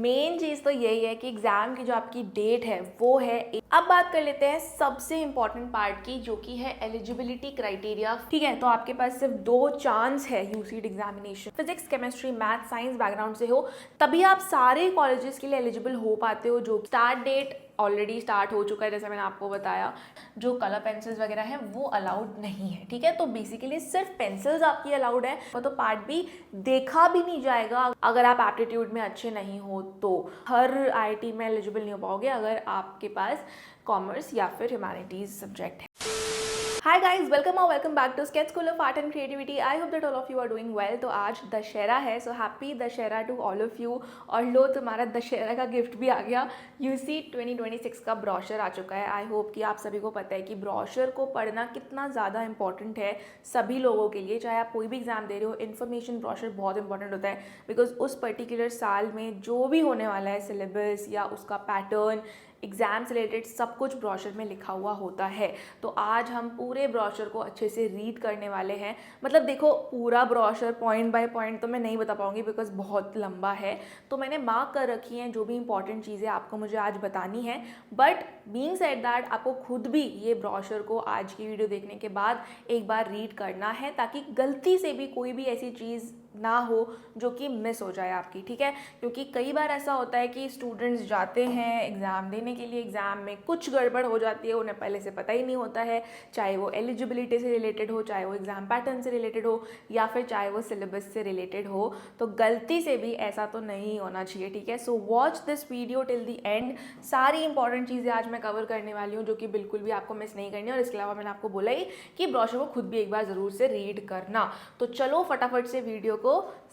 Main चीज़ तो यही है कि एग्ज़ाम की जो आपकी डेट है वो है। अब बात कर लेते हैं सबसे इंपॉर्टेंट पार्ट की, जो कि है एलिजिबिलिटी क्राइटेरिया। ठीक है, तो आपके पास सिर्फ 2 चांस है UCEED examination, physics, chemistry, math, science background से हो तभी आप सारे कॉलेजेस के लिए एलिजिबल हो पाते हो। जो स्टार्ट डेट ऑलरेडी स्टार्ट हो चुका है, जैसे मैंने आपको बताया। जो कलर पेंसिल्स वगैरह हैं वो अलाउड नहीं है। ठीक है, तो बेसिकली सिर्फ पेंसिल्स आपकी अलाउड है, तो पार्ट बी देखा भी नहीं जाएगा अगर आप एप्टीट्यूड में अच्छे नहीं हो। तो हर आईआईटी में एलिजिबल नहीं हो पाओगे अगर आपके पास कॉमर्स या फिर ह्यूमैनिटीज सब्जेक्ट है। हाय गाइस, वेलकम और welcome back to sketch school of art and creativity. I hope that all of you are doing well. तो आज दशहरा है, so happy Dussehra to all of you. और लो, तुम्हारा दशहरा का गिफ्ट भी आ गया। यूसी 2026 का ब्रोशर आ चुका है। आई होप कि आप सभी को पता है कि ब्रोशर को पढ़ना कितना ज़्यादा इंपॉर्टेंट है सभी लोगों के लिए। चाहे आप कोई भी एग्जाम दे रहे हो, इन्फॉर्मेशन ब्रोशर बहुत इंपॉर्टेंट होता है, बिकॉज उस पर्टिकुलर साल में जो भी होने वाला है सिलेबस या उसका पैटर्न, एग्जाम से रिलेटेड सब कुछ ब्रोशर में लिखा हुआ होता है। तो आज हम पूरे ब्रोशर को अच्छे से रीड करने वाले हैं। मतलब देखो, पूरा ब्रोशर पॉइंट बाय पॉइंट तो मैं नहीं बता पाऊंगी बिकॉज बहुत लंबा है, तो मैंने मार्क कर रखी हैं जो भी इंपॉर्टेंट चीज़ें आपको मुझे आज बतानी है। बट बीइंग सेड दैट, आपको खुद भी ये ब्रोशर को आज की वीडियो देखने के बाद एक बार रीड करना है, ताकि गलती से भी कोई भी ऐसी चीज़ ना हो जो कि मिस हो जाए आपकी। ठीक है, क्योंकि कई बार ऐसा होता है कि स्टूडेंट्स जाते हैं एग्ज़ाम देने के लिए, एग्ज़ाम में कुछ गड़बड़ हो जाती है, उन्हें पहले से पता ही नहीं होता है, चाहे वो एलिजिबिलिटी से रिलेटेड हो, चाहे वो एग्ज़ाम पैटर्न से रिलेटेड हो, या फिर चाहे वो सिलेबस से रिलेटेड हो। तो गलती से भी ऐसा तो नहीं होना चाहिए। ठीक है, so watch this video till the end. सारी इंपॉर्टेंट चीज़ें आज मैं कवर करने वाली हूँ जो कि बिल्कुल भी आपको मिस नहीं करनी है। और इसके अलावा मैंने आपको बोला ही कि ब्रोशर को खुद भी एक बार ज़रूर से रीड करना। तो चलो फटाफट से वीडियो को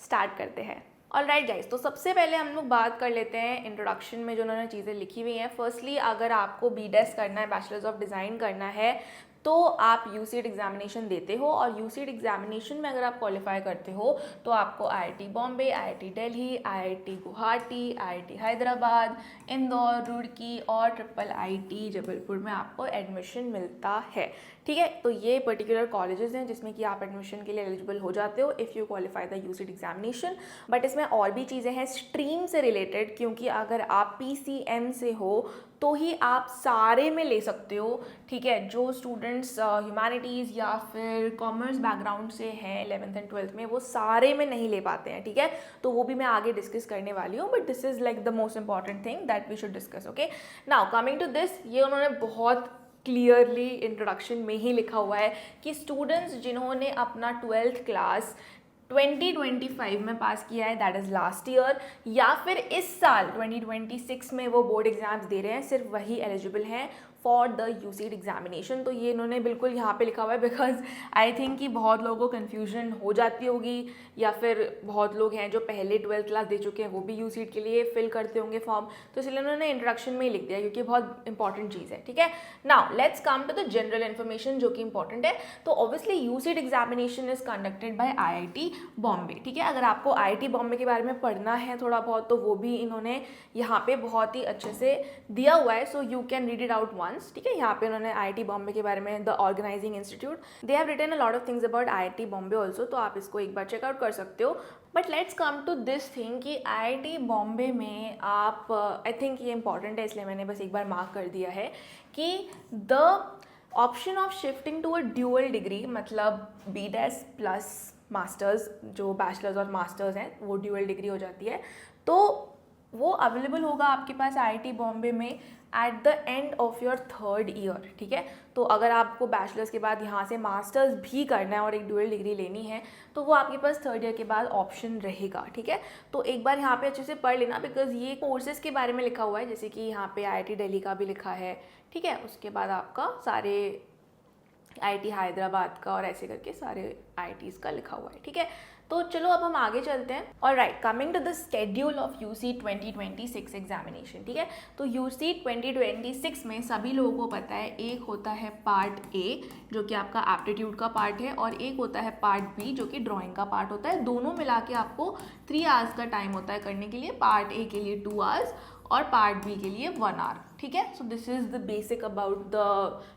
स्टार्ट करते हैं। ऑलराइट गाइस, तो सबसे पहले हम लोग बात कर लेते हैं इंट्रोडक्शन में जो उन्होंने चीज़ें लिखी हुई हैं। फर्स्टली, अगर आपको बीडेस करना है, बैचलर्स ऑफ डिज़ाइन करना है, तो आप यूसीट एग्जामिनेशन देते हो। और यूसीट एग्जामिनेशन में अगर आप क्वालिफाई करते हो तो आपको IIT Bombay, IIT Delhi, IIT Guwahati, IIT Hyderabad, Indore, Roorkee और ट्रिपल आईटी जबलपुर में आपको एडमिशन मिलता है। ठीक है, तो ये पर्टिकुलर कॉलेजेस हैं जिसमें कि आप एडमिशन के लिए एलिजिबल हो जाते हो if you qualify the UCEED examination. But इसमें और भी चीज़ें हैं स्ट्रीम से रिलेटेड, क्योंकि अगर आप पीसीएम से हो तो ही आप सारे में ले सकते हो। ठीक है, जो स्टूडेंट्स ह्यूमैनिटीज़ या फिर कॉमर्स बैकग्राउंड से हैं 11th एंड 12th में, वो सारे में नहीं ले पाते हैं। ठीक है, तो वो भी मैं आगे डिस्कस करने वाली हूँ, but this is like the most important thing that we should discuss. Okay, now coming to this, ये उन्होंने बहुत क्लियरली इंट्रोडक्शन में ही लिखा हुआ है कि स्टूडेंट्स जिन्होंने अपना 12th क्लास 2025 में पास किया है, दैट इज़ लास्ट ईयर, या फिर इस साल 2026 में वो बोर्ड एग्जाम्स दे रहे हैं, सिर्फ वही एलिजिबल हैं फॉर द यूसीट एग्जामिनेशन। तो ये इन्होंने बिल्कुल यहाँ पे लिखा हुआ है, बिकॉज आई थिंक कि बहुत लोगों को कन्फ्यूजन हो जाती होगी, या फिर बहुत लोग हैं जो पहले 12th क्लास दे चुके हैं, वो भी यूसीट के लिए फिल करते होंगे फॉर्म। तो इसलिए उन्होंने इंट्रोडक्शन में ही लिख दिया, क्योंकि बहुत इंपॉर्टेंट चीज़ है। ठीक है, now let's come to the general information जो कि इंपॉर्टेंट है। तो obviously UCEED examination is conducted by IIT Bombay. ठीक है, अगर आपको आईआईटी बॉम्बे के बारे में पढ़ना है थोड़ा बहुत, तो वो भी इन्होंने यहाँ पे बहुत ही अच्छे से दिया हुआ है, so you can read it out once. ठीक है, यहाँ पे उन्होंने आईआईटी बॉम्बे के बारे में, the organising institute, they have written a lot of things about IIT Bombay also, तो आप इसको एक बार चेकआउट कर सकते हो। But let's come to this thing कि आईआईटी बॉम्बे में आप, आई थिंक ये इंपॉर्टेंट है इसलिए मैंने बस एक बार मार्क कर दिया है कि the option of shifting to a dual degree, मतलब बीडेस प्लस मास्टर्स, जो बैचलर्स और मास्टर्स हैं वो ड्यूअल डिग्री हो जाती है, तो वो अवेलेबल होगा आपके पास आईआईटी बॉम्बे में at the end of your 3rd year. ठीक है, तो अगर आपको बैचलर्स के बाद यहाँ से मास्टर्स भी करना है और एक ड्यूअल डिग्री लेनी है, तो वो आपके पास 3rd ईयर के बाद ऑप्शन रहेगा। ठीक है, तो एक बार यहाँ पे अच्छे से पढ़ लेना, बिकॉज ये कोर्सेज के बारे में लिखा हुआ है, जैसे कि यहाँ पे आईआईटी दिल्ली का भी लिखा है। ठीक है, उसके बाद आपका सारे आईआईटी हैदराबाद का और ऐसे करके सारे आईआईटीज़ का लिखा हुआ है। ठीक है, तो चलो अब हम आगे चलते हैं। Alright, coming to the schedule of UC 2026 examination. ठीक है, तो यूसी 2026 में सभी लोगों को पता है, एक होता है पार्ट ए जो कि आपका एप्टीट्यूड का पार्ट है, और एक होता है पार्ट बी जो कि ड्राइंग का पार्ट होता है। दोनों मिला के आपको 3 आवर्स का टाइम होता है करने के लिए। पार्ट ए के लिए 2 आवर्स और पार्ट बी के लिए 1 आवर। ठीक है, so this is the basic about the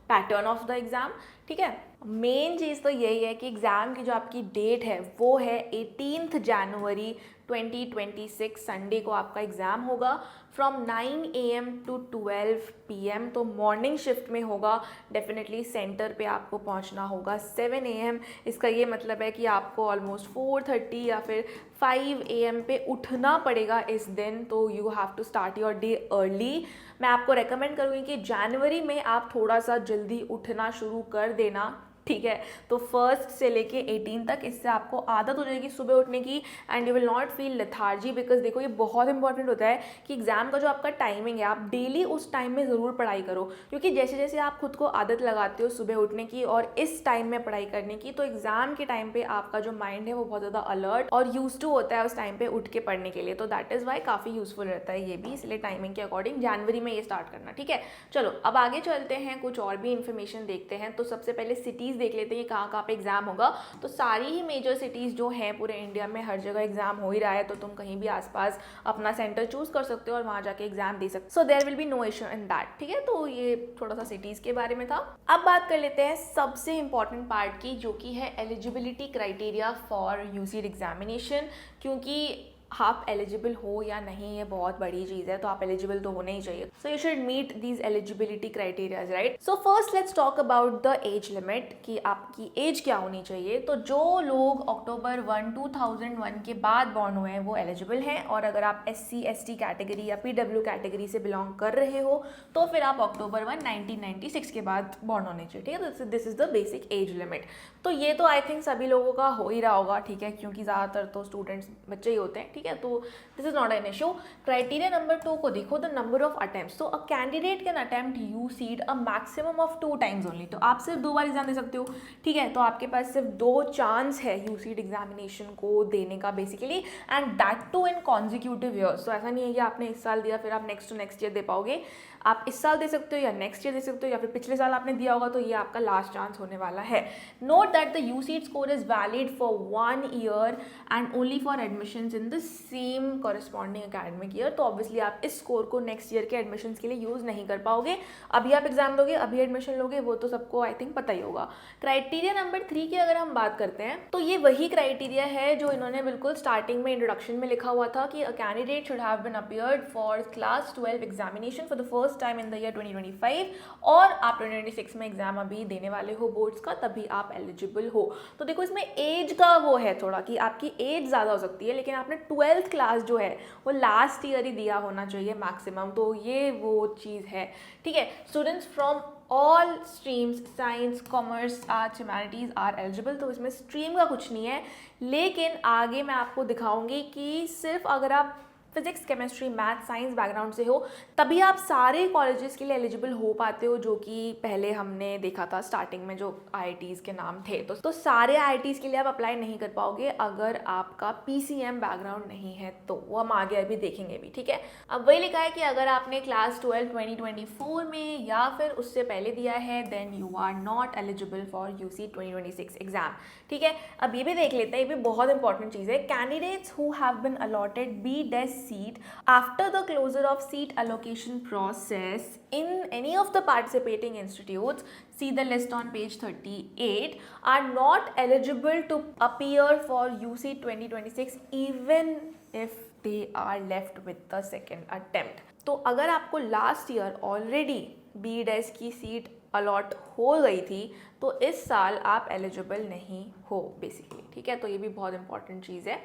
pattern of the exam. ठीक है, मेन चीज़ तो यही है कि एग्ज़ाम की जो आपकी डेट है वो है 18 जनवरी 2026 संडे को आपका एग्ज़ाम होगा फ्रॉम 9 AM to 12 PM। तो मॉर्निंग शिफ्ट में होगा। डेफिनेटली सेंटर पे आपको पहुंचना होगा 7 AM। इसका ये मतलब है कि आपको ऑलमोस्ट 4:30 या फिर 5 AM पे उठना पड़ेगा इस दिन। तो you have to start your day early. मैं आपको रेकमेंड करूँगी कि जनवरी में आप थोड़ा सा जल्दी उठना शुरू कर देना, ठीक है। तो 1 से लेके 18 तक इससे आपको आदत हो जाएगी सुबह उठने की and you will not feel lethargy. Because देखो ये बहुत इंपॉर्टेंट होता है कि एग्जाम का जो आपका टाइमिंग है आप डेली उस टाइम में ज़रूर पढ़ाई करो, क्योंकि जैसे जैसे आप खुद को आदत लगाते हो सुबह उठने की और इस टाइम में पढ़ाई करने की, तो एग्जाम के टाइम पे आपका जो माइंड है वो बहुत ज़्यादा अलर्ट और यूज टू होता है उस टाइम पे उठ के पढ़ने के लिए। तो दैट इज़ वाई काफ़ी यूजफुल रहता है ये भी, इसलिए टाइमिंग के अकॉर्डिंग जनवरी में ये स्टार्ट करना, ठीक है। चलो अब आगे चलते हैं, कुछ और भी इन्फॉर्मेशन देखते हैं। तो सबसे पहले सिटीज़ देख लेते हैं कहाँ पे एग्जाम होगा। तो सारी ही मेजर सिटीज़ जो हैं पूरे इंडिया में हर जगह एग्जाम हो ही रहा है, तो तुम कहीं भी आसपास अपना सेंटर चूज कर सकते हो और वहां जाके एग्जाम दे सकते हो। So there will be no issue in that, ठीक है। तो ये थोड़ा सा सिटीज़ के बारे में था। अब बात कर लेते हैं सबसे इंपॉर्टेंट पार्ट की, जो कि है eligibility criteria for UCEED examination. क्योंकि आप एलिजिबल हो या नहीं ये बहुत बड़ी चीज़ है, तो आप एलिजिबल तो होने ही चाहिए। So you should meet these eligibility criterias, right. So first let's talk about the age limit कि आपकी एज क्या होनी चाहिए। तो जो लोग अक्टूबर 1, 2001 के बाद बॉर्न हुए हैं वो एलिजिबल हैं, और अगर आप SC ST कैटेगरी या PW कैटेगरी से बिलोंग कर रहे हो तो फिर आप अक्टूबर 1, 1996 के बाद बॉर्न होने चाहिए, ठीक है। This is the basic age limit. तो ये तो आई थिंक सभी लोगों का हो ही रहा होगा, ठीक है, क्योंकि ज़्यादातर तो स्टूडेंट्स बच्चे ही होते हैं, ठीक है। तो this is not an issue. Criteria number 2 को देखो, द नंबर ऑफ अटेम्प्ट्स। तो a candidate can attempt UCEED a maximum of 2 times only. तो आप सिर्फ 2 बार एग्जाम दे सकते हो, ठीक है। तो आपके पास सिर्फ 2 चांस है यूसीड एग्जामिनेशन को देने का basically, and that too in consecutive years. तो ऐसा नहीं है कि आपने इस साल दिया फिर आप नेक्स्ट टू नेक्स्ट ईयर दे पाओगे। आप इस साल दे सकते हो या नेक्स्ट ईयर दे सकते हो, या फिर पिछले साल आपने दिया होगा तो ये आपका लास्ट चांस होने वाला है। Note that the UCEED score is valid for 1 year and only for admissions in the same corresponding academic year. तो ऑब्वियसली आप इस स्कोर को नेक्स्ट ईयर के एडमिशंस के लिए यूज़ नहीं कर पाओगे। अभी आप एग्जाम दोगे, अभी एडमिशन लोगे, वो तो सबको आई थिंक पता ही होगा। क्राइटेरिया नंबर 3 की अगर हम बात करते हैं तो ये वही क्राइटेरिया है जो इन्होंने बिल्कुल स्टार्टिंग में इंट्रोडक्शन में लिखा हुआ था कि a candidate should have been appeared for class 12 examination for the first time in the year 2025, और आप 2026 में एग्जाम अभी देने वाले हो बोर्ड्स का, तभी आप एलिजिबल हो। तो देखो इसमें एज का वो है थोड़ा कि आपकी एज ज़्यादा हो सकती है, लेकिन आपने 12th क्लास जो है वो लास्ट ईयर ही दिया होना चाहिए मैक्सिमम। तो ये वो चीज़ है, ठीक है। Students from all streams, science, commerce, arts, humanities are eligible. तो इसमें स्ट्रीम का कुछ नहीं है, लेकिन आगे मैं आपको दिखाऊंगी कि सिर्फ अगर आप physics, chemistry, math, science background से हो तभी आप सारे कॉलेजेस के लिए एलिजिबल हो पाते हो, जो कि पहले हमने देखा था स्टार्टिंग में जो IITs के नाम थे। तो सारे IITs के लिए आप अप्लाई नहीं कर पाओगे अगर आपका PCM बैकग्राउंड नहीं है, तो वो हम आगे अभी देखेंगे भी, ठीक है। अब वही लिखा है कि अगर आपने क्लास 12 2024 में या फिर उससे पहले दिया है then you are not eligible for UC 2026 exam, ठीक है। अब ये भी देख लेते हैं, ये भी बहुत इंपॉर्टेंट चीज़ है। Candidates who have been allotted B-Desk seat after the closure of seat allocation process in any of the participating institutes, see the list on page 38, are not eligible to appear for UC 2026 even if they are left with the second attempt। तो अगर आपको last year already B-Desk की seat allot हो गई थी तो इस साल आप एलिजिबल नहीं हो बेसिकली, ठीक है। तो ये भी बहुत इंपॉर्टेंट चीज़ है।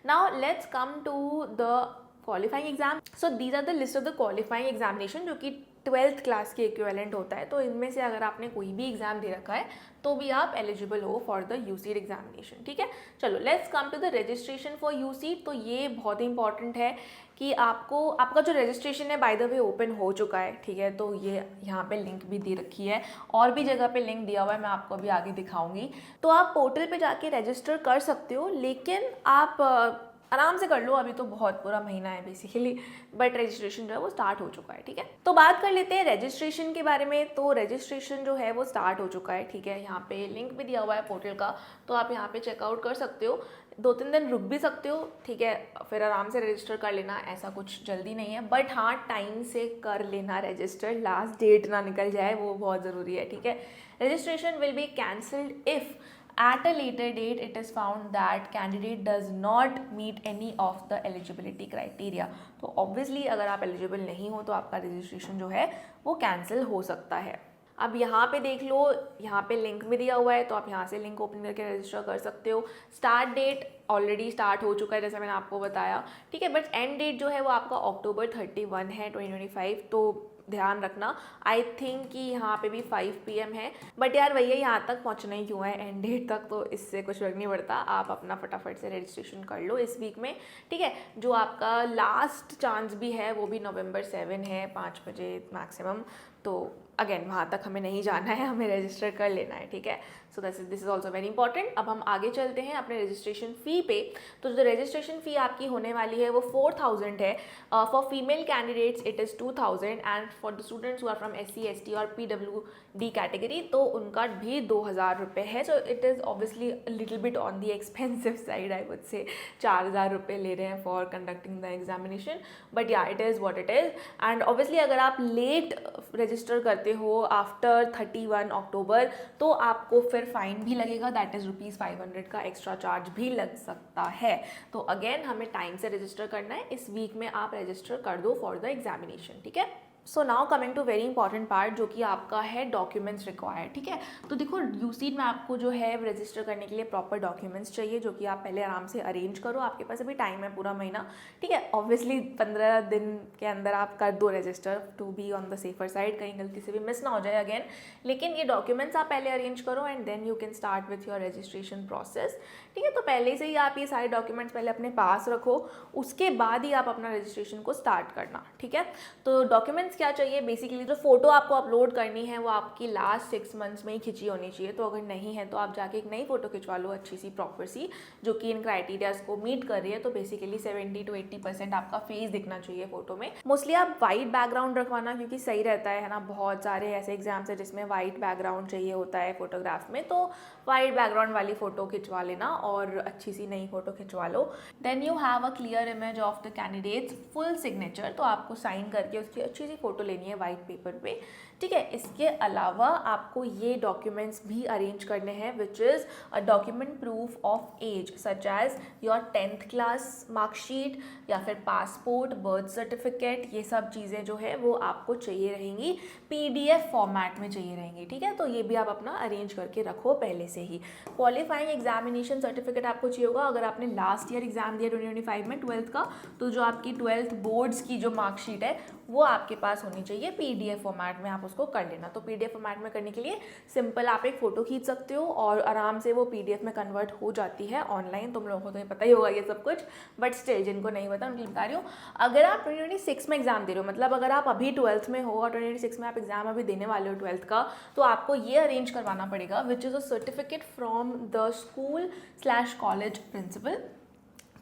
Now let's come to the qualifying exam. So these are the list of the qualifying examination जो कि 12th क्लास के इक्विवेलेंट होता है। तो इनमें से अगर आपने कोई भी एग्जाम दे रखा है तो भी आप एलिजिबल हो फॉर द यूसीड एग्जामिनेशन, ठीक है। चलो let's come to the registration for UCEED. तो ये बहुत ही इंपॉर्टेंट है कि आपका जो रजिस्ट्रेशन है बाय द वे ओपन हो चुका है, ठीक है। तो ये यहाँ पे लिंक भी दे रखी है, और भी जगह पे लिंक दिया हुआ है, मैं आपको अभी आगे दिखाऊंगी। तो आप पोर्टल पे जाके रजिस्टर कर सकते हो, लेकिन आप आराम से कर लो, अभी तो बहुत पूरा महीना है बेसिकली, बट रजिस्ट्रेशन जो है वो स्टार्ट हो चुका है, ठीक है। तो बात कर लेते हैं रजिस्ट्रेशन के बारे में। तो रजिस्ट्रेशन जो है वो स्टार्ट हो चुका है, ठीक है। यहाँ पे लिंक भी दिया हुआ है पोर्टल का, तो आप यहाँ पे चेकआउट कर सकते हो। 2-3 दिन रुक भी सकते हो, ठीक है, फिर आराम से रजिस्टर कर लेना, ऐसा कुछ जल्दी नहीं है। बट हाँ, टाइम से कर लेना रजिस्टर, लास्ट डेट ना निकल जाए, वो बहुत ज़रूरी है, ठीक है। Registration will be cancelled if At a later date, it is found that candidate does not meet any of the eligibility criteria. तो obviously अगर आप eligible नहीं हो तो आपका registration जो है वो cancel हो सकता है. अब यहाँ पे देख लो, यहाँ पे लिंक भी दिया हुआ है, तो आप यहाँ से लिंक ओपन करके रजिस्टर कर सकते हो. स्टार्ट डेट ऑलरेडी स्टार्ट हो चुका है जैसे मैंने आपको बताया, ठीक है, बट एंड डेट जो है वो आपका October 31 है 2025. तो ध्यान रखना. आई थिंक कि यहाँ पे भी 5 PM है, बट यार भैया यहाँ तक पहुँचना ही क्यों है एंड डेट तक, तो इससे कुछ फर्क नहीं पड़ता. आप अपना फटाफट से रजिस्ट्रेशन कर लो इस वीक में, ठीक है. जो आपका लास्ट चांस भी है वो भी November 7 है 5 बजे मैक्सिमम. तो अगेन वहाँ तक हमें नहीं जाना है, हमें रजिस्टर कर लेना है, ठीक है. So this is also very important. अब हम आगे चलते हैं अपने रजिस्ट्रेशन फ़ी पे. तो जो रजिस्ट्रेशन फ़ी आपकी होने वाली है वो 4,000 है. For female candidates it is 2,000 and for the students who are from SC ST और PWD कैटेगरी तो उनका भी 2,000 रुपये है. So it is obviously little bit on the expensive side, I would say 4,000 रुपये ले रहे हैं for conducting the examination, but yeah it is what it is. And obviously अगर आप लेट रजिस्टर करते हो आफ्टर 31 अक्टूबर तो आपको फिर फाइन भी लगेगा, दैट इज़ ₹500 का एक्स्ट्रा चार्ज भी लग सकता है. तो अगेन हमें टाइम से रजिस्टर करना है. इस वीक में आप रजिस्टर कर दो फॉर द एग्जामिनेशन, ठीक है. So now coming to very important part जो कि आपका है डॉक्यूमेंट्स रिक्वायर्ड, ठीक है. तो देखो यूसीड में आपको जो है रजिस्टर करने के लिए प्रॉपर डॉक्यूमेंट्स चाहिए जो कि आप पहले आराम से अरेंज करो. आपके पास अभी टाइम है पूरा महीना, ठीक है. ऑब्वियसली 15 दिन के अंदर आप कर दो register to be on the safer side, कहीं गलती से भी मिस ना हो जाए अगेन. लेकिन ये डॉक्यूमेंट्स आप पहले अरेंज करो and then you can start with your registration process, ठीक है. तो पहले से ही आप ये सारे डॉक्यूमेंट्स पहले अपने पास रखो, उसके बाद ही आप अपना रजिस्ट्रेशन को स्टार्ट करना, ठीक है. तो डॉक्यूमेंट्स क्या चाहिए, बेसिकली जो फोटो आपको अपलोड करनी है वो आपकी लास्ट 6 मंथ्स में ही खिंची होनी चाहिए. तो अगर नहीं है तो आप जाके एक नई फोटो खिंचवा लो अच्छी सी प्रॉपर सी जो कि इन क्राइटेरियाज को मीट कर रही है. तो बेसिकली 70 to 80% आपका फेस दिखना चाहिए फोटो में. मोस्टली आप वाइट बैकग्राउंड रखवाना क्योंकि सही रहता है ना. बहुत सारे ऐसे एग्जाम्स है जिसमें वाइट बैकग्राउंड चाहिए होता है फोटोग्राफ में, तो वाइट बैकग्राउंड वाली फोटो खिंचवा लेना और अच्छी सी नई फोटो खिंचवा लो. Then you have a clear image of the candidates full signature, तो आपको साइन करके उसकी अच्छी सी फोटो लेनी है वाइट पेपर पे, ठीक है. इसके अलावा आपको ये डॉक्यूमेंट्स भी अरेंज करने हैं which is a document proof of age such as your 10th class marksheet या फिर पासपोर्ट, बर्थ सर्टिफिकेट. ये सब चीज़ें जो है वो आपको चाहिए रहेंगी, PDF फॉर्मेट में चाहिए रहेंगी, ठीक है. तो ये भी आप अपना अरेंज करके रखो पहले से ही. क्वालिफाइंग एग्जामिनेशन सर्टिफिकेट आपको चाहिए होगा अगर आपने लास्ट ईयर एग्जाम दिया 2025 में 12th का, तो जो आपकी 12th बोर्ड्स की जो मार्कशीट है वो आपके पास होनी चाहिए PDF फॉर्मेट में. आप उसको कर लेना. तो PDF फॉर्मेट में करने के लिए सिंपल आप एक फ़ोटो खींच सकते हो और आराम से वो PDF में कन्वर्ट हो जाती है ऑनलाइन. तुम लोगों को तो ये पता ही होगा ये सब कुछ, बट स्टिल जिनको नहीं पता उनके लिए बता रही हूँ. अगर आप 2026 में एग्जाम दे रहे हो, मतलब अगर आप अभी 12th में हो और 2026 में आप एग्जाम अभी देने वाले हो 12th का, तो आपको ये अरेंज करवाना पड़ेगा which is a certificate from the school college principal,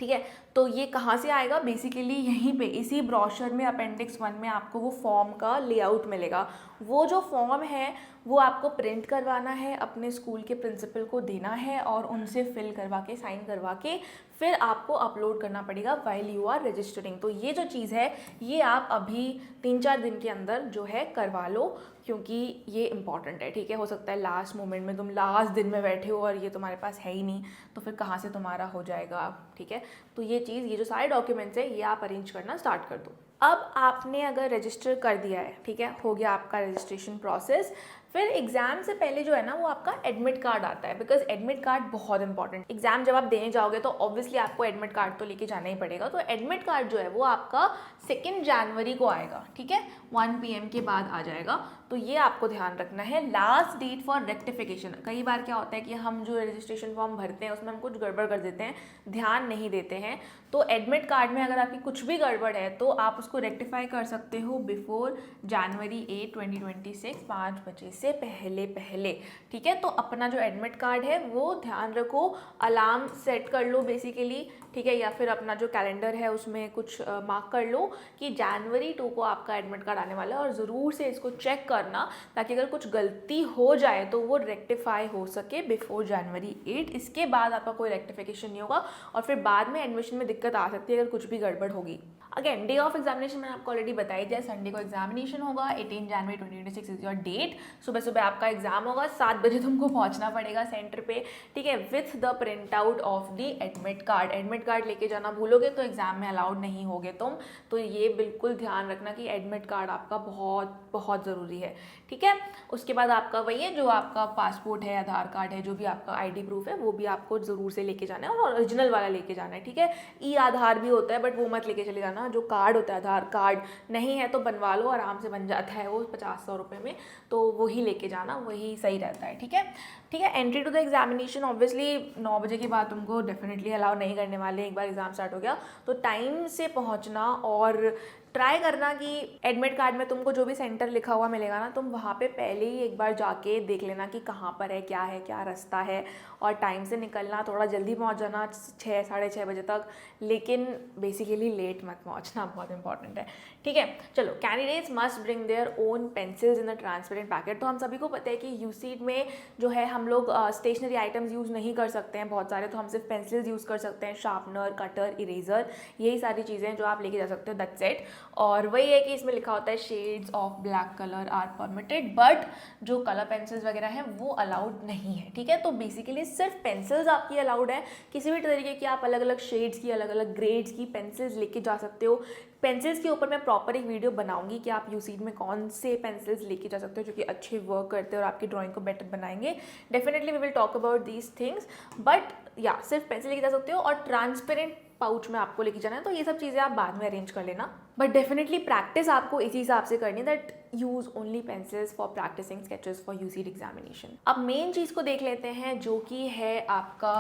ठीक है. तो ये कहाँ से आएगा, बेसिकली यहीं पे इसी ब्रोशर में अपेंडिक्स 1 में आपको वो फॉर्म का लेआउट मिलेगा. वो जो फॉर्म है वो आपको प्रिंट करवाना है, अपने स्कूल के प्रिंसिपल को देना है और उनसे फिल करवा के साइन करवा के फिर आपको अपलोड करना पड़ेगा व्हाइल यू आर रजिस्टरिंग. तो ये जो चीज़ है ये आप अभी 3-4 दिन के अंदर जो है करवा लो क्योंकि ये इंपॉर्टेंट है, ठीक है. हो सकता है लास्ट मोमेंट में तुम लास्ट दिन में बैठे हो और ये तुम्हारे पास है ही नहीं, तो फिर कहाँ से तुम्हारा हो जाएगा, ठीक है. तो ये चीज़, ये जो सारे डॉक्यूमेंट्स है ये आप अरेंज करना स्टार्ट कर दो. अब आपने अगर रजिस्टर कर दिया है, ठीक है, हो गया आपका रजिस्ट्रेशन प्रोसेस, फिर एग्जाम से पहले जो है ना वो आपका एडमिट कार्ड आता है, बिकॉज एडमिट कार्ड बहुत इंपॉर्टेंट. एग्जाम जब आप देने जाओगे तो ऑब्वियसली आपको एडमिट कार्ड तो लेके जाना ही पड़ेगा. तो एडमिट कार्ड जो है वो आपका 2 जनवरी को आएगा, ठीक है, 1 PM के बाद आ जाएगा. तो ये आपको ध्यान रखना है. लास्ट डेट फॉर रेक्टिफिकेशन, कई बार क्या होता है कि हम जो रजिस्ट्रेशन फॉर्म भरते हैं उसमें हम कुछ गड़बड़ कर देते हैं, ध्यान नहीं देते हैं. तो एडमिट कार्ड में अगर आपकी कुछ भी गड़बड़ है तो आप उसको रेक्टिफाई कर सकते हो बिफोर January 8, 2026 5 बजे से पहले, ठीक है. तो अपना जो एडमिट कार्ड है वो ध्यान रखो, अलार्म सेट कर लो बेसिकली, ठीक ठीक है, या फिर अपना जो कैलेंडर है उसमें कुछ मार्क कर लो कि जनवरी 2 को आपका एडमिट कार्ड आने वाला है, और ज़रूर से इसको चेक करना ताकि अगर कुछ गलती हो जाए तो वो रेक्टिफाई हो सके बिफोर जनवरी 8। इसके बाद आपका कोई रेक्टिफिकेशन नहीं होगा और फिर बाद में एडमिशन में दिक्कत आ सकती है अगर कुछ भी गड़बड़ होगी। अगेन डे ऑफ एग्जामिनेशन मैंने आपको ऑलरेडी बताई दिया, संडे को एग्जामिनेशन होगा, 18 जनवरी 2026 इज योर डेट। सुबह सुबह आपका एग्जाम होगा, 7 बजे तुमको पहुंचना पड़ेगा सेंटर पे, ठीक है, with the print out of the admit card. Admit card लेके जाना भूलोगे तो एग्जाम में अलाउड नहीं होगे तुम, तो ये बिल्कुल ध्यान रखना कि एडमिट कार्ड आपका बहुत बहुत ज़रूरी है, ठीक है। उसके बाद आपका वही है, जो आपका पासपोर्ट है, आधार कार्ड है, जो भी आपका आईडी प्रूफ है वो भी आपको ज़रूर से लेके जाना है, और ओरिजिनल वाला लेके जाना है, ठीक है। ई आधार भी होता है बट वो मत लेके चले जाना, जो कार्ड होता है आधार कार्ड नहीं है तो बनवा लो, आराम से बन जाता है वो 50-100 रुपये में, तो वही लेके जाना, वही सही रहता है, ठीक है। ठीक है, entry to the examination obviously 9 बजे के बाद तुमको डेफिनेटली अलाउ नहीं करने वाले, एक बार एग्जाम स्टार्ट हो गया तो टाइम से पहुंचना, और ट्राई करना कि एडमिट कार्ड में तुमको जो भी सेंटर लिखा हुआ मिलेगा ना, तुम वहाँ पे पहले ही एक बार जाके देख लेना कि कहाँ पर है, क्या रास्ता है, और टाइम से निकलना, थोड़ा जल्दी पहुँच जाना 6 साढ़े 6 बजे तक, लेकिन बेसिकली लेट मत पहुँचना, बहुत इंपॉर्टेंट है, ठीक है। चलो, candidates must bring their own pencils in the transparent packet. तो हम सभी को पता है कि यूसीड में जो है हम लोग स्टेशनरी आइटम्स यूज़ नहीं कर सकते हैं बहुत सारे, तो हम सिर्फ पेंसिल्स यूज़ कर सकते हैं, शार्पनर, कटर, इरेजर, यही सारी चीज़ें जो आप लेके जा सकते हो, दैट्स इट। और वही है कि इसमें लिखा होता है shades of black colour are permitted, but जो कलर पेंसिल्स वगैरह हैं वो अलाउड नहीं है, ठीक है। तो बेसिकली सिर्फ पेंसिल्स आपकी अलाउड है, किसी भी तरीके की आप अलग अलग शेड्स की, अलग अलग ग्रेड्स की पेंसिल्स लेके जा सकते हो। पेंसिल्स के ऊपर मैं प्रॉपर एक वीडियो बनाऊंगी कि आप यूसीड में कौन से पेंसिल्स लेके जा सकते हो जो कि अच्छे वर्क करते हैं और आपकी ड्राइंग को बेटर बनाएंगे। Definitely we will talk about these things, but या सिर्फ पेंसिल लेके जा सकते हो, और ट्रांसपेरेंट पाउच में आपको लेके जाना है, तो ये सब चीज़ें आप बाद में अरेंज कर लेना, बट डेफिनेटली प्रैक्टिस आपको इसी हिसाब से करनी है, that use only pencils for practicing sketches for UCEED examination. अब मेन चीज़ को देख लेते हैं, जो कि है आपका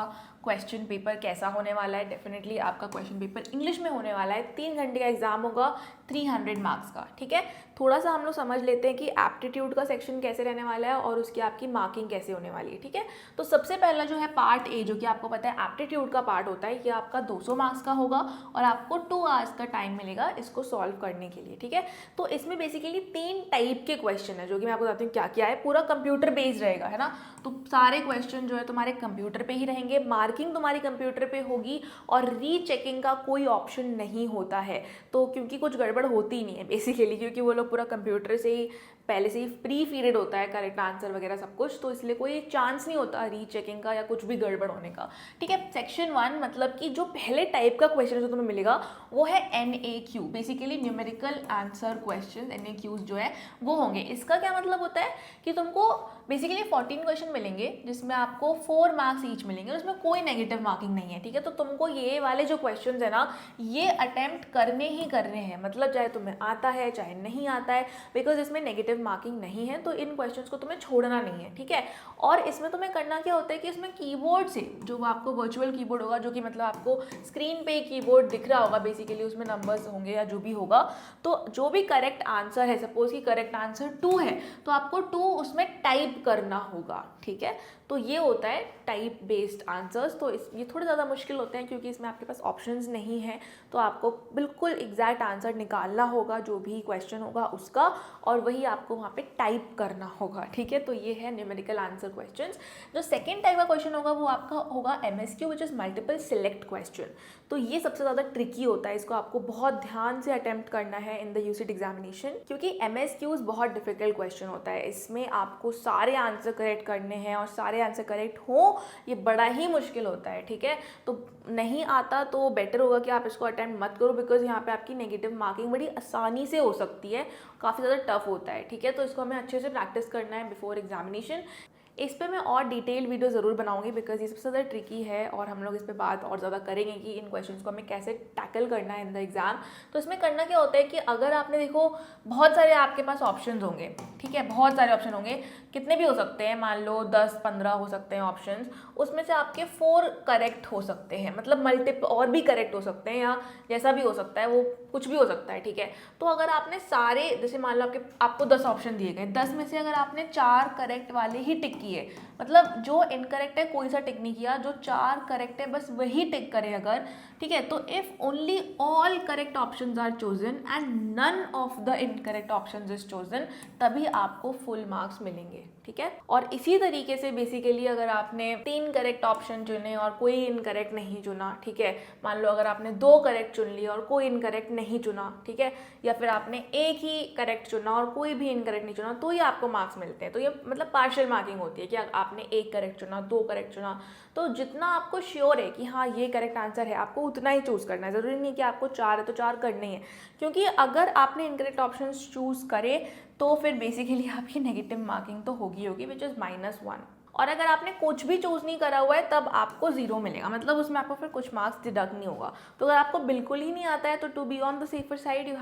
क्वेश्चन पेपर कैसा होने वाला है। डेफिनेटली आपका क्वेश्चन पेपर इंग्लिश में होने वाला है, 3 घंटे का एग्जाम होगा, 300 मार्क्स का, ठीक है। थोड़ा सा हम लोग समझ लेते हैं कि एप्टीट्यूड का सेक्शन कैसे रहने वाला है और उसकी आपकी मार्किंग कैसे होने वाली है, ठीक है। तो सबसे पहला जो है पार्ट ए, जो कि आपको पता है एप्टीट्यूड का पार्ट होता है, ये आपका 200 मार्क्स का होगा और आपको 2 आवर्स का टाइम मिलेगा इसको सॉल्व करने के लिए, ठीक है। तो इसमें बेसिकली 3 टाइप के क्वेश्चन है, जो कि मैं आपको बताती हूँ क्या क्या है। पूरा कंप्यूटर बेस्ड रहेगा, है ना, तो सारे क्वेश्चन जो है तुम्हारे कंप्यूटर पे ही रहेंगे, मार्किंग तुम्हारी कंप्यूटर पे होगी, और रीचेकिंग का कोई ऑप्शन नहीं होता है, तो क्योंकि कुछ गड़बड़ होती ही नहीं है बेसिकली, क्योंकि वो लोग पूरा कंप्यूटर से ही पहले से ही प्री फीडेड होता है करेक्ट आंसर वगैरह सब कुछ, तो इसलिए कोई चांस नहीं होता रीचेकिंग का या कुछ भी गड़बड़ होने का, ठीक है। सेक्शन 1 मतलब कि जो पहले टाइप का क्वेश्चन जो तुम्हें मिलेगा वो है NAQ, basically numerical answer question, NAQs जो है वो होंगे। इसका क्या मतलब होता है कि तुमको बेसिकली 14 क्वेश्चन मिलेंगे जिसमें आपको 4 मार्क्स ईच मिलेंगे, उसमें कोई नेगेटिव मार्किंग नहीं है, ठीक है। तो तुमको ये वाले जो क्वेश्चन है ना, ये अटेम्प्ट करने ही करने हैं, मतलब चाहे तुम्हें आता है चाहे नहीं आता है, बिकॉज इसमें नेगेटिव मार्किंग नहीं है, तो इन क्वेश्चंस को तुम्हें छोड़ना नहीं है, ठीक है। और इसमें तुम्हें करना क्या होता है कि इसमें कीबोर्ड से, जो आपको वर्चुअल कीबोर्ड होगा, जो कि मतलब आपको स्क्रीन पे कीबोर्ड दिख रहा होगा, बेसिकली उसमें नंबर्स होंगे या जो भी होगा, तो जो भी करेक्ट आंसर है, सपोज कि करेक्ट आंसर 2 है तो आपको 2 उसमें टाइप करना होगा, ठीक है। तो ये होता है टाइप बेस्ड आंसर्स। तो ये थोड़े ज़्यादा मुश्किल होते हैं क्योंकि इसमें आपके पास ऑप्शंस नहीं है, तो आपको बिल्कुल एग्जैक्ट आंसर निकालना होगा जो भी क्वेश्चन होगा उसका, और वही आपको वहाँ पे टाइप करना होगा, ठीक है। तो ये है न्यूमेरिकल आंसर क्वेश्चंस। जो सेकेंड टाइप का क्वेश्चन होगा वो आपका होगा MSQ, which is multiple select question. तो ये सबसे ज़्यादा ट्रिकी होता है, इसको आपको बहुत ध्यान से अटेम्प्ट करना है इन द यूसीड एग्जामिनेशन, क्योंकि MSQs बहुत डिफिकल्ट क्वेश्चन होता है। इसमें आपको सारे आंसर करेक्ट करने हैं और सारे आंसर करेक्ट हो, ये बड़ा ही मुश्किल होता है, ठीक है। तो नहीं आता तो बेटर होगा कि आप इसको अटेम्प्ट मत करो, बिकॉज यहाँ पे आपकी नेगेटिव मार्किंग बड़ी आसानी से हो सकती है, काफ़ी ज़्यादा टफ होता है, ठीक है। तो इसको हमें अच्छे से प्रैक्टिस करना है बिफोर एग्जामिनेशन। इस पे मैं और डिटेल वीडियो ज़रूर बनाऊंगी, बिकॉज ये सबसे ज़्यादा ट्रिकी है और हम लोग इस पे बात और ज़्यादा करेंगे कि इन क्वेश्चंस को हमें कैसे टैकल करना है इन द एग्ज़ाम। तो इसमें करना क्या होता है कि अगर आपने देखो बहुत सारे आपके पास ऑप्शंस होंगे, ठीक है, बहुत सारे ऑप्शन होंगे, कितने भी हो सकते हैं, मान लो 10-15 हो सकते हैं ऑप्शंस, उसमें से आपके 4 करेक्ट हो सकते हैं, मतलब मल्टीपल और भी करेक्ट हो सकते हैं, या जैसा भी हो सकता है, वो कुछ भी हो सकता है, ठीक है। तो अगर आपने सारे, जैसे मान लो आपको 10 ऑप्शन दिए गए, 10 में से अगर आपने 4 करेक्ट वाले ही टिक किए, मतलब जो इनकरेक्ट है कोई सा टिक नहीं किया, जो 4 करेक्ट है बस वही टिक करे अगर, ठीक है, तो if only all correct options are chosen and none of the incorrect options is chosen, तभी आपको फुल मार्क्स मिलेंगे, ठीक है। और इसी तरीके से बेसिकली अगर आपने 3 करेक्ट ऑप्शन चुने और कोई इनकरेक्ट नहीं चुना, ठीक है, मान लो अगर आपने 2 करेक्ट चुन लिए और कोई इनकरेक्ट नहीं चुना, ठीक है, या फिर आपने एक ही करेक्ट चुना और कोई भी इनकरेक्ट नहीं चुना, तो ये आपको मार्क्स मिलते हैं। तो ये मतलब पार्शियल मार्किंग होती है कि आपने एक करेक्ट चुना, 2 करेक्ट चुना, तो जितना आपको श्योर है कि हाँ ये करेक्ट आंसर है, आपको उतना ही चूज करना है। ज़रूरी नहीं कि आपको 4 है तो 4 करने ही है, क्योंकि अगर आपने इनकरेक्ट ऑप्शन चूज करे तो फिर बेसिकली आपकी नेगेटिव मार्किंग तो होगी विच इज़ -1। और अगर आपने कुछ भी चूज नहीं करा हुआ है तब आपको 0 मिलेगा, मतलब उसमें आपको फिर कुछ मार्क्स डिडक्ट नहीं होगा। तो अगर आपको बिल्कुल ही नहीं आता है तो to be on the safer side you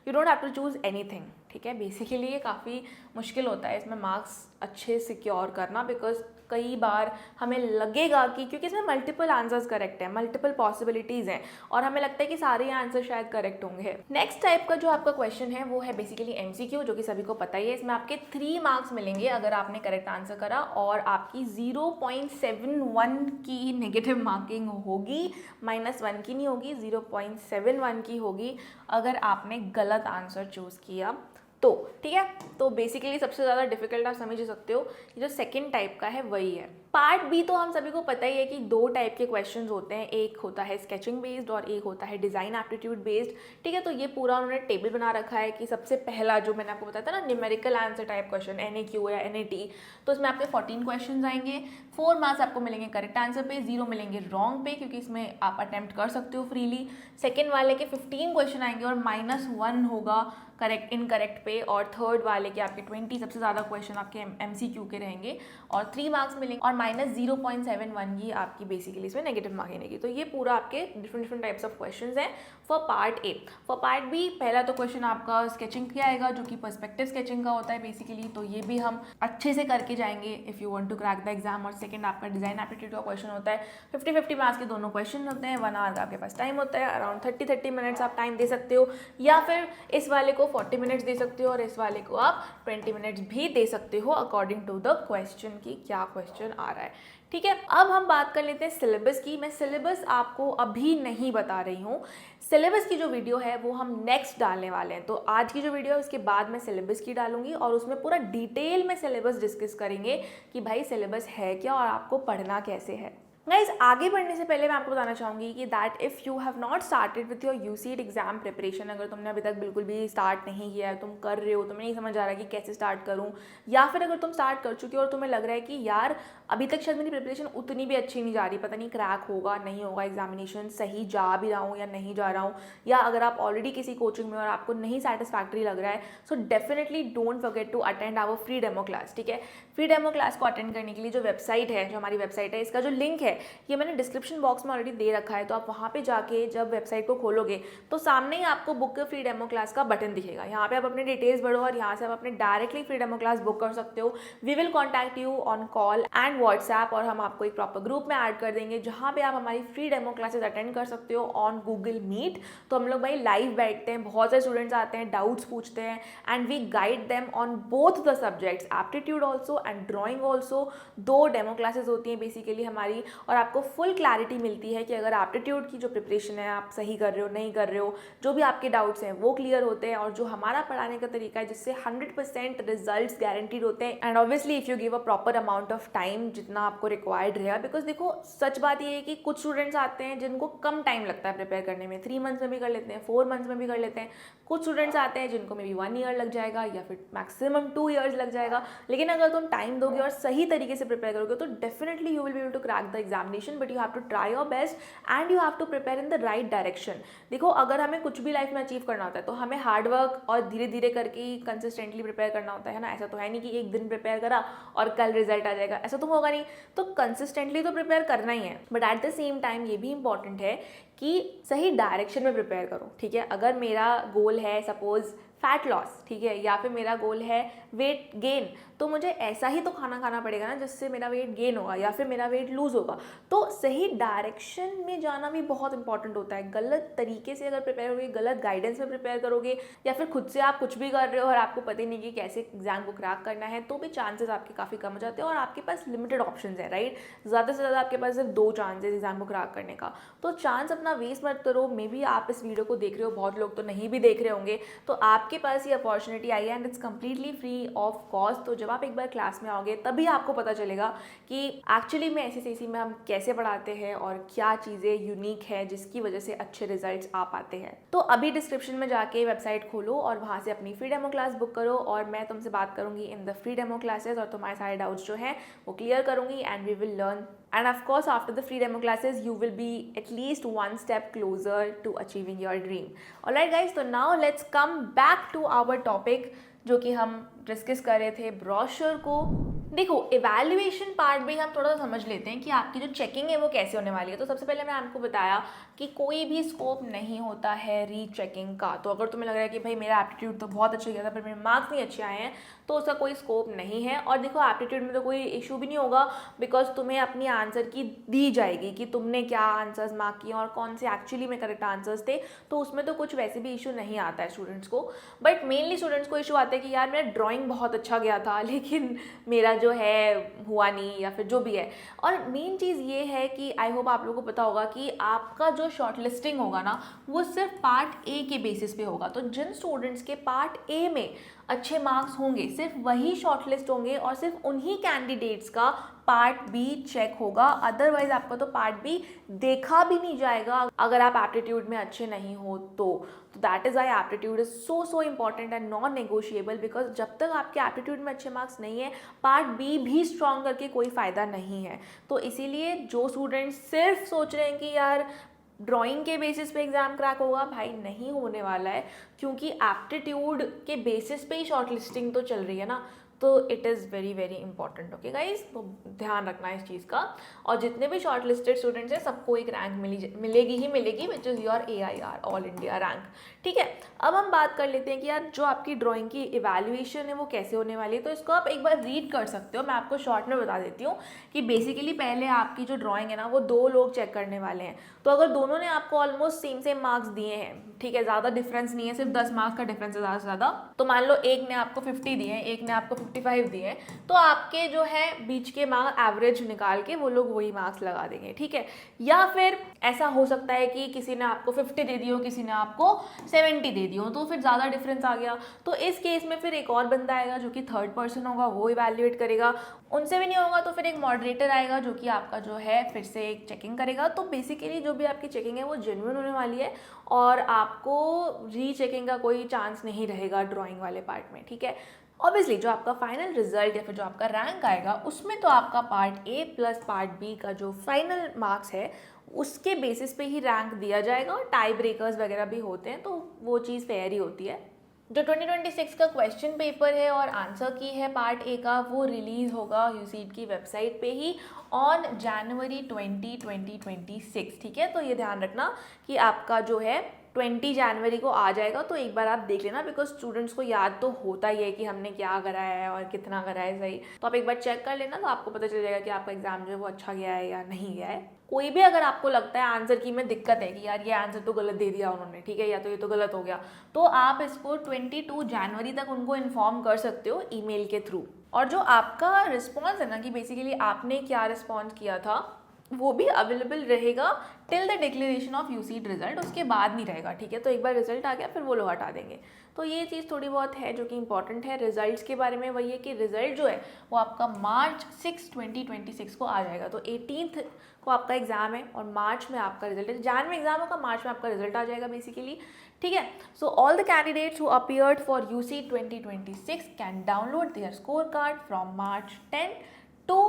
don't have to choose anything, ठीक है। बेसिकली ये काफ़ी मुश्किल होता है इसमें मार्क्स अच्छे सिक्योर करना, बिकॉज कई बार हमें लगेगा कि क्योंकि इसमें मल्टीपल आंसर्स करेक्ट हैं, मल्टीपल पॉसिबिलिटीज़ हैं, और हमें लगता है कि सारे आंसर शायद करेक्ट होंगे। नेक्स्ट टाइप का जो आपका क्वेश्चन है वो है बेसिकली MCQ, जो कि सभी को पता ही है। इसमें आपके 3 मार्क्स मिलेंगे अगर आपने करेक्ट आंसर करा, और आपकी 0.71 की नेगेटिव मार्किंग होगी, -1 की नहीं होगी, 0.71 की होगी अगर आपने गलत आंसर चूज़ किया तो, ठीक है। तो बेसिकली सबसे ज़्यादा डिफिकल्ट आप समझ सकते हो, जो सेकंड टाइप का है वही है। पार्ट बी तो हम सभी को पता ही है कि 2 टाइप के क्वेश्चंस होते हैं, एक होता है स्केचिंग बेस्ड और एक होता है डिज़ाइन एप्टीट्यूड बेस्ड, ठीक है। तो ये पूरा उन्होंने टेबल बना रखा है कि सबसे पहला जो मैंने आपको बताया था ना, numerical answer type question, NAQ या NAT, तो इसमें आपके 14 क्वेश्चन आएंगे, 4 मार्क्स आपको मिलेंगे करेक्ट आंसर पे, 0 मिलेंगे रॉन्ग पे, क्योंकि इसमें आप अटेम्प्ट कर सकते हो फ्रीली। सेकेंड वाले के 15 क्वेश्चन आएंगे और -1 होगा करेक्ट इनकरेक्ट पे, और थर्ड वाले के आपके 20 सबसे ज़्यादा क्वेश्चन आपके MCQ के रहेंगे और 3 मार्क्स मिलेंगे, और -0.71 की आपकी बेसिकली इसमें नेगेटिव मार्किंग रहेगी। तो ये पूरा आपके डिफरेंट टाइप्स ऑफ क्वेश्चंस हैं for part A. For part B पहला तो क्वेश्चन आपका स्केचिंग का आएगा, जो कि पर्सपेक्टिव स्केचिंग का होता है बेसिकली, तो ये भी हम अच्छे से करके जाएंगे if you want to crack the exam. और सेकंड आपका डिज़ाइन एप्टीट्यूड का क्वेश्चन होता है, 50-50 मार्क्स के दोनों क्वेश्चन होते हैं, 1 आवर का आपके पास टाइम होता है, अराउंड 30 मिनट्स आप टाइम दे सकते हो, या फिर इस वाले को 40 मिनट्स दे सकते हो और इस वाले को आप 20 मिनट्स भी दे सकते हो अकॉर्डिंग टू द क्वेश्चन की क्या क्वेश्चन आ रहा है, ठीक है। अब हम बात कर लेते हैं सिलेबस की। मैं सिलेबस आपको अभी नहीं बता रही हूँ, सिलेबस की जो वीडियो है वो हम नेक्स्ट डालने वाले हैं। तो आज की जो वीडियो है उसके बाद मैं सिलेबस की डालूंगी और उसमें पूरा डिटेल में सिलेबस डिस्कस करेंगे कि भाई सिलेबस है क्या और आपको पढ़ना कैसे है। गाइज, आगे बढ़ने से पहले मैं आपको बताना चाहूँगी कि that if you have not started with your UCET exam preparation, अगर तुमने अभी तक बिल्कुल भी स्टार्ट नहीं किया है, तुम कर रहे हो, तुम्हें नहीं समझ आ रहा है कि कैसे स्टार्ट करूँ, या फिर अगर तुम स्टार्ट कर चुके हो और तुम्हें लग रहा है कि यार अभी तक शायद मेरी प्रिपरेशन उतनी भी अच्छी नहीं जा रही, पता नहीं क्रैक होगा नहीं होगा एग्जामिनेशन, सही जा भी रहा हूँ या नहीं जा रहा हूँ, या अगर आप ऑलरेडी किसी कोचिंग में और आपको नहीं सेटिस्फैक्ट्री लग रहा है, so definitely don't forget to attend our free demo class, ठीक है। फ्री डेमो क्लास को अटेंड करने के लिए जो वेबसाइट है, जो हमारी वेबसाइट है, इसका जो लिंक है ये मैंने डिस्क्रिप्शन बॉक्स में ऑलरेडी दे रखा है, तो आप वहाँ पे जाके जब वेबसाइट को खोलोगे तो सामने ही आपको बुक फ्री डेमो क्लास का बटन दिखेगा। यहाँ पे आप अपने डिटेल्स भरो और यहाँ से आप अपने directly free demo class book कर सकते हो। We will contact you on call and WhatsApp, और हम आपको एक प्रॉपर ग्रुप में ऐड कर देंगे जहाँ पे आप हमारी फ्री डेमो क्लासेस अटेंड कर सकते हो ऑन गूगल मीट। तो हम लोग भाई लाइव बैठते हैं, बहुत सारे स्टूडेंट्स आते हैं, डाउट्स पूछते हैं, and we guide them on both the subjects, aptitude also and drawing also. 2 demo classes होती हैं बेसिकली हमारी, और आपको फुल क्लैरिटी मिलती है कि अगर एप्टीट्यूड की जो प्रिपरेशन है आप सही कर रहे हो नहीं कर रहे हो, जो भी आपके डाउट्स हैं वो क्लियर होते हैं, और जो हमारा पढ़ाने का तरीका है जिससे 100% रिजल्ट्स गारंटीड होते हैं। And obviously if you give a proper amount of time जितना आपको रिक्वायर्ड रहेगा, बिकॉज देखो सच बात ये है कि कुछ स्टूडेंट्स आते हैं जिनको कम टाइम लगता है प्रिपेयर करने में, 3 मंथ्स में भी कर लेते हैं, 4 मंथ्स में भी कर लेते हैं। कुछ स्टूडेंट्स आते हैं जिनको मे बी 1 ईयर लग जाएगा या फिर मैक्सिमम 2 ईयर्स लग जाएगा, लेकिन अगर तुम टाइम दोगे और सही तरीके से प्रिपेयर करोगे तो definitely you will be able to crack the examination, but you have to try your best and you have to prepare in the right direction. देखो अगर हमें कुछ भी लाइफ में अचीव करना होता है तो हमें हार्ड वर्क और धीरे धीरे करके कंसिस्टेंटली प्रिपेयर करना होता है ना। ऐसा तो है नहीं कि एक दिन प्रिपेयर करा और कल रिजल्ट आ जाएगा, ऐसा तो होगा नहीं। तो कंसिस्टेंटली तो प्रिपेयर करना ही है, but at the same time ये भी इंपॉर्टेंट है कि सही डायरेक्शन में प्रिपेयर करो, ठीक है। अगर मेरा गोल है सपोज फैट लॉस, ठीक है, या फिर मेरा गोल है वेट गेन, तो मुझे ऐसा ही तो खाना खाना पड़ेगा ना जिससे मेरा वेट गेन होगा या फिर मेरा वेट लूज होगा। तो सही डायरेक्शन में जाना भी बहुत इंपॉर्टेंट होता है। गलत तरीके से अगर प्रिपेयर करोगे, गलत गाइडेंस में प्रिपेयर करोगे, या फिर खुद से आप कुछ भी कर रहे हो और आपको पता ही नहीं कि कैसे एग्जाम को क्रैक करना है, तो भी चांसेस आपके काफ़ी कम हो जाते हैं और आपके पास लिमिटेड ऑप्शन है, राइट। ज़्यादा से ज़्यादा आपके पास सिर्फ 2 चांसेस एग्जाम को क्रैक करने का, तो चांस अपना वेस्ट मत करो। मे बी आप इस वीडियो को देख रहे हो, बहुत लोग तो नहीं भी देख रहे होंगे, तो आपके पास ये अपॉर्चुनिटी आई है and it's completely free of cost. तो जब आप एक बार क्लास में आओगे तभी आपको पता चलेगा कि एक्चुअली में SSAC में हम कैसे पढ़ाते हैं और क्या चीज़ें यूनिक है जिसकी वजह से अच्छे रिजल्ट्स आ पाते हैं। तो अभी डिस्क्रिप्शन में जाके वेबसाइट खोलो और वहाँ से अपनी फ्री डेमो क्लास बुक करो और मैं तुमसे बात करूँगी in the free demo classes और तुम्हारे सारे डाउट्स जो हैं वो क्लियर करूँगी and we will learn. And of course, after the free demo classes, you will be at least one step closer to achieving your dream. Alright guys, so now let's come back to our topic जो कि हम discuss कर रहे थे brochure को। देखो, evaluation part भी हम थोड़ा समझ लेते हैं कि आपकी जो चेकिंग है वो कैसे होने वाली है। तो सबसे पहले मैं आपको बताया कि कोई भी स्कोप नहीं होता है रीचेकिंग का। तो अगर तुम्हें लग रहा है कि भाई मेरा एप्टीट्यूड तो बहुत अच्छा गया था पर मेरे मार्क्स नहीं अच्छे आए हैं, तो उसका कोई स्कोप नहीं है। और देखो, एप्टीट्यूड में तो कोई इशू भी नहीं होगा बिकॉज तुम्हें अपनी आंसर की दी जाएगी कि तुमने क्या आंसर्स मार्क किए और कौन से एक्चुअली में करेक्ट आंसर्स थे। तो उसमें तो कुछ वैसे भी इशू नहीं आता है स्टूडेंट्स को। बट मेनली स्टूडेंट्स को इशू आता है कि यार मेरा ड्राइंग बहुत अच्छा गया था लेकिन मेरा जो है हुआ नहीं, या फिर जो भी है। और मेन चीज़ ये है कि आई होप आप लोगों को पता होगा कि आपका जो शॉर्ट लिस्टिंग होगा ना वो सिर्फ पार्ट ए के बेसिस पे होगा। तो जिन स्टूडेंट्स के पार्ट ए में अच्छे मार्क्स होंगे सिर्फ वही शॉर्ट लिस्ट होंगे और सिर्फ उन्हीं कैंडिडेट्स का पार्ट बी चेक होगा। अदरवाइज आपका तो पार्ट बी देखा भी नहीं जाएगा अगर आप एप्टीट्यूड में अच्छे नहीं हो तो that is why aptitude is so important and non negotiable. Because जब तक आपके एप्टीट्यूड में अच्छे मार्क्स नहीं है, पार्ट बी भी स्ट्रॉन्ग करके कोई फ़ायदा नहीं है। तो इसीलिए जो स्टूडेंट्स सिर्फ सोच रहे हैं कि यार ड्राइंग के बेसिस पे एग्जाम क्रैक होगा, भाई नहीं होने वाला है, क्योंकि एप्टीट्यूड के बेसिस पे ही शॉर्ट लिस्टिंग तो चल रही है ना। तो it is very important, okay guys. तो ध्यान रखना है इस चीज़ का। और जितने भी शॉर्ट लिस्टेड स्टूडेंट्स हैं सबको एक रैंक मिलेगी which is your AIR all India rank, ठीक है। अब हम बात कर लेते हैं कि यार जो आपकी ड्राइंग की इवैल्यूएशन है वो कैसे होने वाली है। तो इसको आप एक बार रीड कर सकते हो, मैं आपको शॉर्ट में बता देती हूँ कि बेसिकली पहले आपकी जो ड्राइंग है ना वो 2 लोग चेक करने वाले हैं। तो अगर दोनों ने आपको ऑलमोस्ट सेम मार्क्स दिए हैं, ठीक है, ज़्यादा डिफरेंस नहीं है, सिर्फ 10 मार्क्स का डिफरेंस है ज़्यादा से ज़्यादा, तो मान लो एक ने आपको 50 दिए हैं, एक ने आपको 55 दिए हैं, तो आपके जो है बीच के मार्क्स एवरेज निकाल के वो लोग वही मार्क्स लगा देंगे, ठीक है। या फिर ऐसा हो सकता है कि किसी ने आपको 50 दे दी हो, किसी ने आपको 70 दे दी हो, तो फिर ज़्यादा डिफरेंस आ गया। तो इस केस में फिर एक और बंदा आएगा जो कि थर्ड पर्सन होगा, वो इवैल्यूएट करेगा। उनसे भी नहीं होगा तो फिर एक मॉडरेटर आएगा जो कि आपका जो है फिर से एक चेकिंग करेगा। तो बेसिकली जो भी आपकी चेकिंग है वो जेन्युइन होने वाली है और आपको रीचेकिंग का कोई चांस नहीं रहेगा ड्राइंग वाले पार्ट में, ठीक है। ऑब्वियसली जो आपका फाइनल रिजल्ट या फिर जो आपका रैंक आएगा उसमें तो आपका part A plus part B का जो फाइनल मार्क्स है उसके बेसिस पे ही रैंक दिया जाएगा। और टाई ब्रेकर्स वगैरह भी होते हैं, तो वो चीज़ फेयर ही होती है। जो 2026 का क्वेश्चन पेपर है और आंसर की है पार्ट ए का, वो रिलीज़ होगा यूसीड की वेबसाइट पे ही ऑन जनवरी 2026, ठीक है। तो ये ध्यान रखना कि आपका जो है 20 जनवरी को आ जाएगा, तो एक बार आप देख लेना बिकॉज स्टूडेंट्स को याद तो होता ही है कि हमने क्या कराया है और कितना कराया है सही। तो आप एक बार चेक कर लेना तो आपको पता चल जाएगा कि आपका एग्जाम जो है वो अच्छा गया है या नहीं गया है। कोई भी अगर आपको लगता है आंसर की में दिक्कत है कि यार ये आंसर तो गलत दे दिया उन्होंने, ठीक है, या तो ये तो गलत हो गया, तो आप इसको 22 जनवरी तक उनको इन्फॉर्म कर सकते हो ईमेल के थ्रू। और जो आपका रिस्पॉन्स है ना कि बेसिकली आपने क्या रिस्पॉन्स किया था वो भी अवेलेबल रहेगा till the declaration of UCEED result, उसके बाद नहीं रहेगा, ठीक है। तो एक बार रिजल्ट आ गया फिर वो लोग हटा देंगे। तो ये चीज़ थोड़ी बहुत है जो कि इंपॉर्टेंट है रिजल्ट्स के बारे में। वही है कि रिजल्ट जो है वो आपका मार्च 6, 2026 को आ जाएगा। तो 18th को आपका एग्जाम है और मार्च में आपका रिजल्ट है। जैन में एग्जाम होगा, मार्च में आपका रिजल्ट आ जाएगा बेसिकली, ठीक है। So all the candidates who appeared for UCEED 2026 can download their score card from March 10 to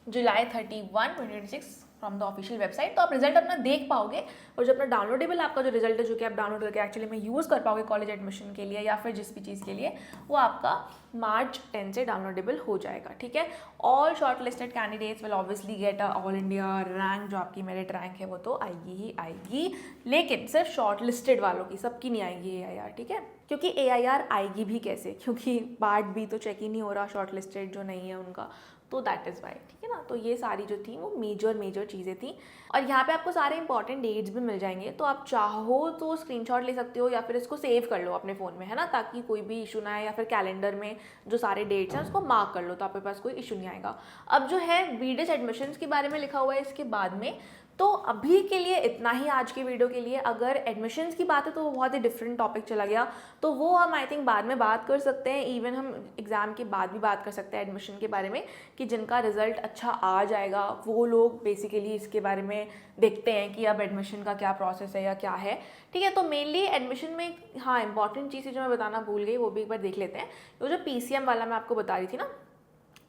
July 31, 2026 from the official website, तो आप रिजल्ट अपना देख पाओगे। और जो अपना डाउनलोडेबल आपका जो रिजल्ट है, जो कि आप डाउनलोड करके एक्चुअली में यूज़ कर पाओगे कॉलेज एडमिशन के लिए या फिर जिस भी चीज़ के लिए, वो आपका March 10 से डाउनलोडेबल हो जाएगा, ठीक है। All short listed candidates will obviously get a all India rank, जो आपकी मेरिट रैंक है वो तो आएगी ही आएगी, लेकिन सिर्फ शॉर्ट लिस्टेड वालों की, सबकी नहीं आएगी AIR, ठीक है। क्योंकि AIR आएगी भी कैसे, क्योंकि पार्ट बी तो चेक ही नहीं हो रहा शॉर्ट लिस्टेड जो नहीं है उनका, तो दैट इज़ वाई, ठीक है ना। तो ये सारी जो थी वो मेजर चीज़ें थी। और यहाँ पे आपको सारे इंपॉर्टेंट डेट्स भी मिल जाएंगे, तो आप चाहो तो स्क्रीनशॉट ले सकते हो या फिर इसको सेव कर लो अपने फ़ोन में, है ना, ताकि कोई भी इशू ना आए, या फिर कैलेंडर में जो सारे डेट्स हैं उसको मार्क कर लो, तो आपके पास कोई इशू नहीं आएगा। अब जो है BDIS एडमिशन्स के बारे में लिखा हुआ है इसके बाद में, तो अभी के लिए इतना ही आज की वीडियो के लिए। अगर एडमिशन्स की बात है तो वो बहुत ही डिफरेंट टॉपिक चला गया, तो वो हम आई थिंक बाद में बात कर सकते हैं। इवन हम एग्ज़ाम के बाद भी बात कर सकते हैं एडमिशन के बारे में, कि जिनका रिजल्ट अच्छा आ जाएगा वो लोग बेसिकली इसके बारे में देखते हैं कि अब एडमिशन का क्या प्रोसेस है या क्या है, ठीक है। तो मेनली एडमिशन में हाँ इंपॉर्टेंट चीज़ जो मैं बताना भूल गई वो भी एक बार देख लेते हैं। वो जो PCM वाला मैं आपको बता रही थी ना,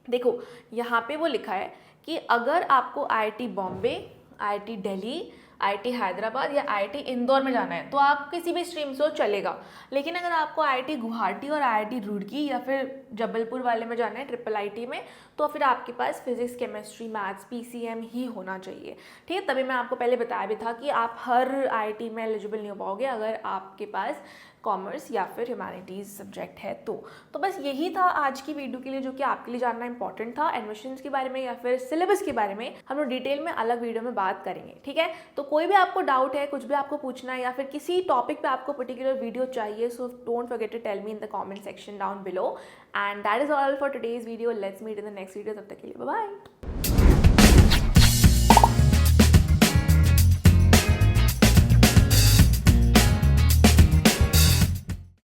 देखो यहाँ पे वो लिखा है कि अगर आपको IIT Bombay, IIT Delhi, IIT Hyderabad या IIT इंदौर में जाना है तो आप किसी भी स्ट्रीम से हो चलेगा। लेकिन अगर आपको IIT गुवाहाटी और IIT रुड़की या फिर जबलपुर वाले में जाना है IIIT में, तो फिर आपके पास फिजिक्स, केमिस्ट्री, मैथ्स, PCM ही होना चाहिए, ठीक है। तभी मैं आपको पहले बताया भी था कि आप हर IIT में एलिजिबल नहीं हो पाओगे अगर आपके पास कॉमर्स या फिर ह्यूमैनिटीज़ सब्जेक्ट है तो बस यही था आज की वीडियो के लिए, जो कि आपके लिए जानना इंपॉर्टेंट था। एडमिशन्स के बारे में या फिर सिलेबस के बारे में हम लोग डिटेल में अलग वीडियो में बात करेंगे, ठीक है। तो कोई भी आपको डाउट है, कुछ भी आपको पूछना है या फिर किसी टॉपिक पे आपको पर्टिकुलर वीडियो चाहिए, so don't forget to tell me in the comment section down below. And that is all for today's video. Let's meet in the next video. तब तक के लिए बाय बाय।